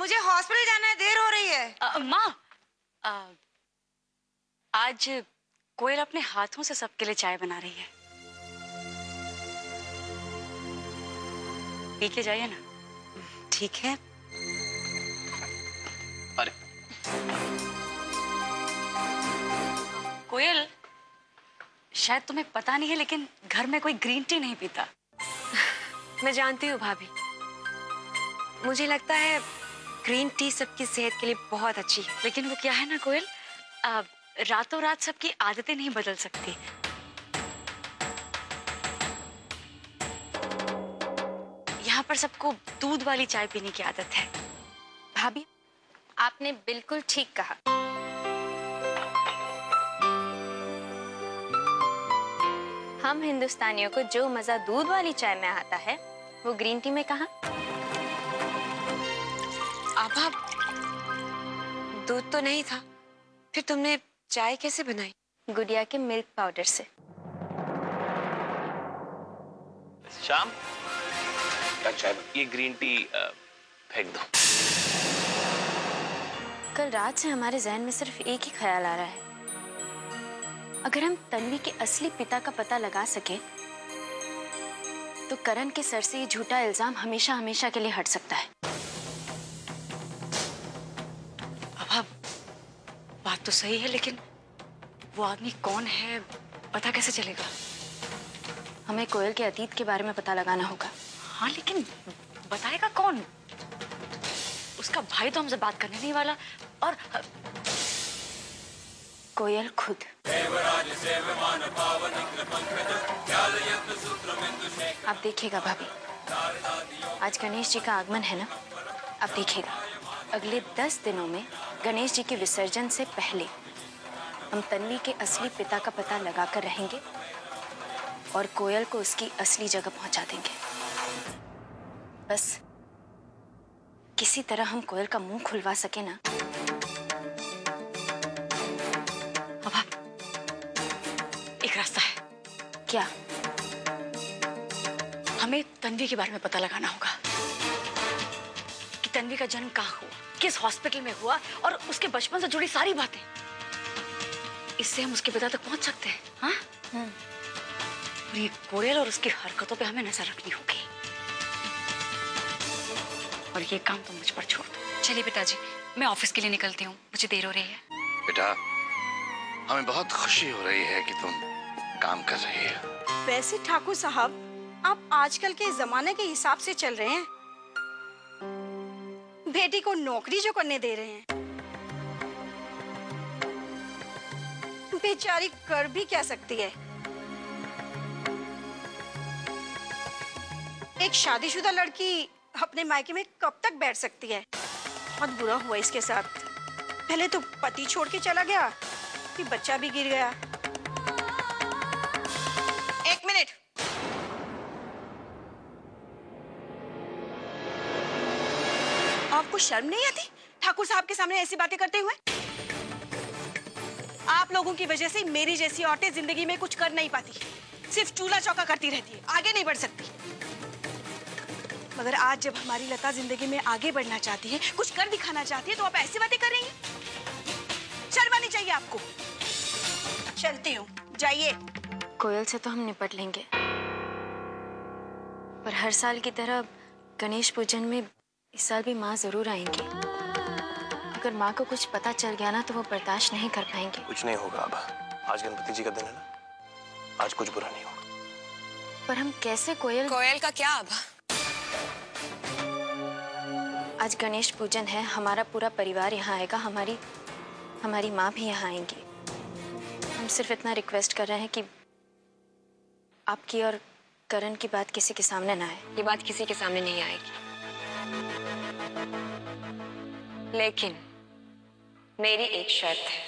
मुझे हॉस्पिटल जाना है, देर हो रही है। माँ, आज कोयल अपने हाथों से सबके लिए चाय बना रही है, पी के जाइए ना। ठीक है। अरे कोयल, शायद तुम्हें पता नहीं है लेकिन घर में कोई ग्रीन टी नहीं पीता। मैं जानती हूँ भाभी, मुझे लगता है ग्रीन टी सबकी सेहत के लिए बहुत अच्छी है। लेकिन वो क्या है ना कोयल, रातों रात सबकी आदतें नहीं बदल सकती। यहाँ पर सबको दूध वाली चाय पीने की आदत है। भाभी, आपने बिल्कुल ठीक कहा। हम हिंदुस्तानियों को जो मजा दूध वाली चाय में आता है वो ग्रीन टी में कहाँ। आभा, दूध तो नहीं था, फिर तुमने चाय कैसे बनाई? गुड़िया के मिल्क पाउडर से। शाम, चाय ये ग्रीन टी फेंक दो। कल रात से हमारे जहन में सिर्फ एक ही ख्याल आ रहा है, अगर हम तन्वी के असली पिता का पता लगा सके तो करण के सर से ये झूठा इल्जाम हमेशा हमेशा के लिए हट सकता है। अब बात तो सही है, लेकिन वो आदमी कौन है पता कैसे चलेगा? हमें कोयल के अतीत के बारे में पता लगाना होगा। हाँ, लेकिन बताएगा कौन? उसका भाई तो हमसे बात करने नहीं वाला, और कोयल खुद। आप देखिएगा भाभी, आज गणेश जी का आगमन है ना, आप देखिएगा अगले 10 दिनों में गणेश जी के विसर्जन से पहले हम तन्वी के असली पिता का पता लगाकर रहेंगे और कोयल को उसकी असली जगह पहुंचा देंगे। बस किसी तरह हम कोयल का मुंह खुलवा सके ना। अब एक रास्ता है। क्या? हमें तन्वी के बारे में पता लगाना होगा कि तन्वी का जन्म कहाँ हुआ, किस हॉस्पिटल में हुआ, और उसके बचपन से जुड़ी सारी बातें। इससे हम उसके पिता तक पहुंच सकते हैं। हाँ? और ये कोयल और उसकी हरकतों पे हमें नजर रखनी होगी, और ये काम तुम मुझ पर छोड़ दो। चलिए पिताजी, मैं ऑफिस के लिए निकलती हूँ, मुझे देर हो रही है। बेटा, हमें बहुत खुशी हो रही है कि तुम काम कर रही हो। वैसे ठाकुर साहब, आप आजकल के जमाने के हिसाब से चल रहे हैं। बेटी को नौकरी जो करने दे रहे हैं, बेचारी कर भी क्या सकती है? एक शादीशुदा लड़की अपने मायके में कब तक बैठ सकती है? बहुत बुरा हुआ इसके साथ। पहले तो पति छोड़ के चला गया, फिर बच्चा भी गिर गया। एक मिनट, आपको शर्म नहीं आती ठाकुर साहब के सामने ऐसी बातें करते हुए? आप लोगों की वजह से मेरी जैसी औरतें जिंदगी में कुछ कर नहीं पाती, सिर्फ चूल्हा चौका करती रहती है, आगे नहीं बढ़ सकती। मगर आज जब हमारी लता जिंदगी में आगे बढ़ना चाहती है, कुछ कर दिखाना चाहती है, तो आप ऐसी बातें कर रही हैं? शर्म आनी चाहिए आपको। चलती हूँ, जाइए। कोयल से तो हम निपट लेंगे, पर हर साल की तरह गणेश पूजन में इस साल भी माँ जरूर आएंगी। अगर माँ को कुछ पता चल गया ना तो वो बर्दाश्त नहीं कर पाएंगे। कुछ नहीं होगा अब, आज गणपति जी का दिन है ना, आज कुछ बुरा नहीं होगा। पर हम कैसे कोयल का क्या अब? आज गणेश पूजन है, हमारा पूरा परिवार यहाँ आएगा, हमारी माँ भी यहाँ आएंगी। हम सिर्फ इतना रिक्वेस्ट कर रहे हैं कि आपकी और करण की बात किसी के सामने ना आए। ये बात किसी के सामने नहीं आएगी, लेकिन मेरी एक शर्त है।